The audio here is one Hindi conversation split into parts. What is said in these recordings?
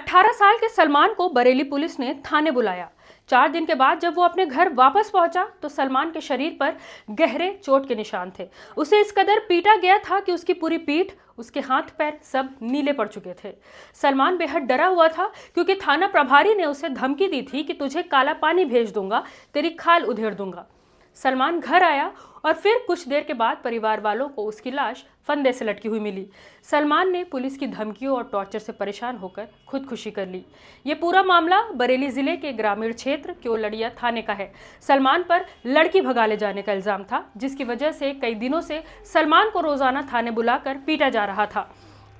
18 साल के सलमान को बरेली पुलिस ने थाने बुलाया। 4 दिन के बाद जब वो अपने घर वापस पहुंचा तो सलमान के शरीर पर गहरे चोट के निशान थे। उसे इस कदर पीटा गया था कि उसकी पूरी पीठ, उसके हाथ पैर सब नीले पड़ चुके थे। सलमान बेहद डरा हुआ था क्योंकि थाना प्रभारी ने उसे धमकी दी थी कि तुझे काला पानी भेज दूंगा, तेरी खाल उधेड़ दूंगा। सलमान घर आया और फिर कुछ देर के बाद परिवार वालों को उसकी लाश फंदे से लटकी हुई मिली। सलमान ने पुलिस की धमकियों और टॉर्चर से परेशान होकर खुदकुशी कर ली। ये पूरा मामला बरेली जिले के ग्रामीण क्षेत्र क्योलड़िया थाने का है। सलमान पर लड़की भगा ले जाने का इल्जाम था, जिसकी वजह से कई दिनों से सलमान को रोजाना थाने बुलाकर पीटा जा रहा था।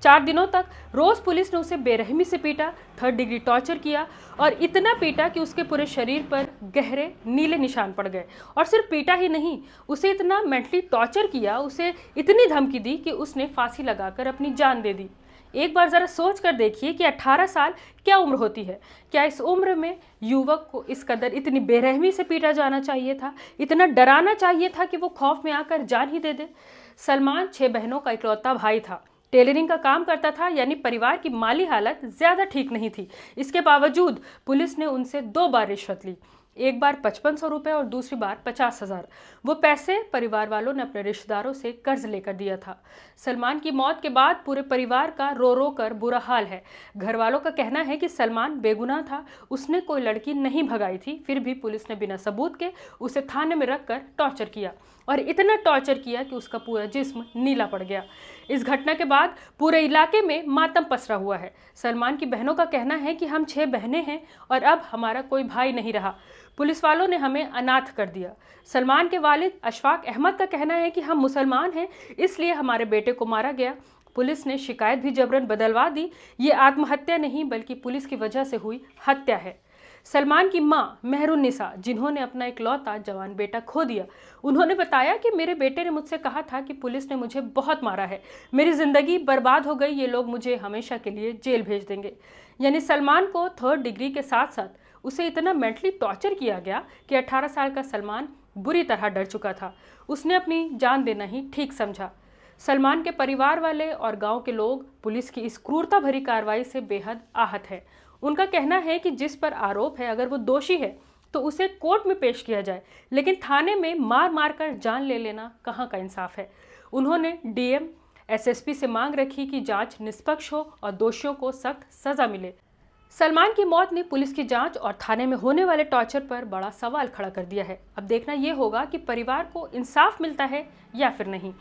4 दिनों तक रोज पुलिस ने उसे बेरहमी से पीटा, 3rd डिग्री टॉर्चर किया और इतना पीटा कि उसके पूरे शरीर पर गहरे नीले निशान पड़ गए। और सिर्फ पीटा ही नहीं, उसे इतना मेंटली टॉर्चर किया, उसे इतनी धमकी दी कि उसने फांसी लगाकर अपनी जान दे दी। एक बार जरा सोच कर देखिए कि 18 साल क्या उम्र होती है। क्या इस उम्र में युवक को इस कदर इतनी बेरहमी से पीटा जाना चाहिए था? इतना डराना चाहिए था कि वो खौफ में आकर जान ही दे दे? सलमान 6 बहनों का इकलौता भाई था। टेलरिंग का काम करता था, यानी परिवार की माली हालत ज्यादा ठीक नहीं थी। इसके बावजूद पुलिस ने उनसे 2 बार रिश्वत ली, एक बार 5500 रुपए और दूसरी बार 50,000। वो पैसे परिवार वालों ने अपने रिश्तेदारों से कर्ज लेकर दिया था। सलमान की मौत के बाद पूरे परिवार का रो रो कर बुरा हाल है। घर वालों का कहना है कि सलमान बेगुनाह था, उसने कोई लड़की नहीं भगाई थी, फिर भी पुलिस ने बिना सबूत के उसे थाने में रखकर टॉर्चर किया और इतना टॉर्चर किया कि उसका पूरा जिस्म नीला पड़ गया। इस घटना के बाद पूरे इलाके में मातम पसरा हुआ है। सलमान की बहनों का कहना है कि हम 6 बहनें हैं और अब हमारा कोई भाई नहीं रहा। पुलिस वालों ने हमें अनाथ कर दिया। सलमान के वालिद अशफाक अहमद का कहना है कि हम मुसलमान हैं, इसलिए हमारे बेटे को मारा गया। पुलिस ने शिकायत भी जबरन बदलवा दी। ये आत्महत्या नहीं बल्कि पुलिस की वजह से हुई हत्या है। सलमान की मां मेहरुन्निसा, जिन्होंने अपना इकलौता जवान बेटा खो दिया, उन्होंने बताया कि मेरे बेटे ने मुझसे कहा था कि पुलिस ने मुझे बहुत मारा है, मेरी जिंदगी बर्बाद हो गई, ये लोग मुझे हमेशा के लिए जेल भेज देंगे। यानी सलमान को 3rd डिग्री के साथ साथ उसे इतना मेंटली टॉर्चर किया गया कि 18 साल का सलमान बुरी तरह डर चुका था। उसने अपनी जान देना ही ठीक समझा। सलमान के परिवार वाले और गांव के लोग पुलिस की इस क्रूरता भरी कार्रवाई से बेहद आहत हैं। उनका कहना है कि जिस पर आरोप है, अगर वो दोषी है तो उसे कोर्ट में पेश किया जाए, लेकिन थाने में मार मार कर जान ले लेना कहाँ का इंसाफ है। उन्होंने डीएम, एसएसपी से मांग रखी कि जांच निष्पक्ष हो और दोषियों को सख्त सजा मिले। सलमान की मौत ने पुलिस की जांच और थाने में होने वाले टॉर्चर पर बड़ा सवाल खड़ा कर दिया है। अब देखना यह होगा कि परिवार को इंसाफ मिलता है या फिर नहीं।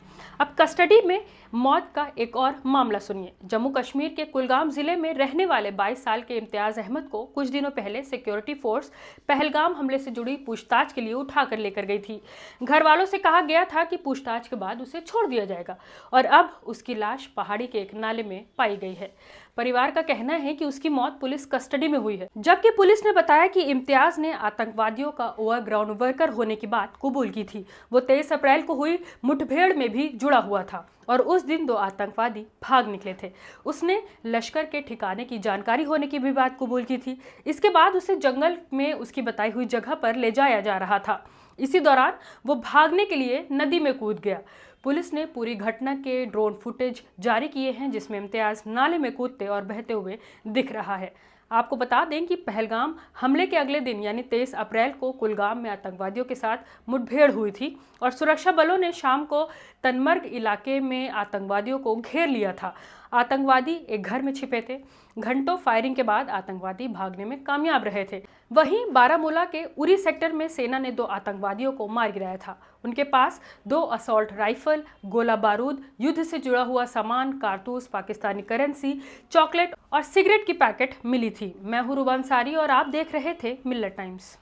अब कस्टडी में मौत का एक और मामला सुनिए। जम्मू कश्मीर के कुलगाम जिले में रहने वाले 22 साल के इम्तियाज अहमद को कुछ दिनों पहले सिक्योरिटी फोर्स पहलगाम हमले से जुड़ी पूछताछ के लिए उठाकर लेकर गई थी। घर वालों से कहा गया था कि पूछताछ के बाद उसे छोड़ दिया जाएगा और अब उसकी लाश पहाड़ी के एक नाले में पाई गई है। परिवार का कहना है कि उसकी मौत पुलिस कस्टडी में हुई है, जबकि पुलिस ने बताया कि इम्तियाज ने आतंकवादियों का ओवरग्राउंड वर्कर होने की बात कबूल की थी। वो 23 अप्रैल को हुई मुठभेड़ में भी जुड़ा हुआ था और उस दिन 2 आतंकवादी भाग निकले थे। उसने लश्कर के ठिकाने की जानकारी होने की भी बात कबूल की थी। इसके बाद उसे जंगल में उसकी बताई हुई जगह पर ले जाया जा रहा था। इसी दौरान वो भागने के लिए नदी में कूद गया। पुलिस ने पूरी घटना के ड्रोन फुटेज जारी किए हैं, जिसमें इम्तियाज नाले में कूदते और बहते हुए दिख रहा है। आपको बता दें कि पहलगाम हमले के अगले दिन यानी 23 अप्रैल को कुलगाम में आतंकवादियों के साथ मुठभेड़ हुई थी और सुरक्षा बलों ने शाम को तनमर्ग इलाके में आतंकवादियों को घेर लिया था। आतंकवादी एक घर में छिपे थे। घंटों फायरिंग के बाद आतंकवादी भागने में कामयाब रहे थे। वहीं बारामूला के उरी सेक्टर में सेना ने 2 आतंकवादियों को मार गिराया था। उनके पास 2 असॉल्ट राइफल, गोला बारूद, युद्ध से जुड़ा हुआ सामान, कारतूस, पाकिस्तानी करेंसी, चॉकलेट और सिगरेट की पैकेट मिली थी। मैं हूं रूबा अंसारी और आप देख रहे थे मिल्लत टाइम्स।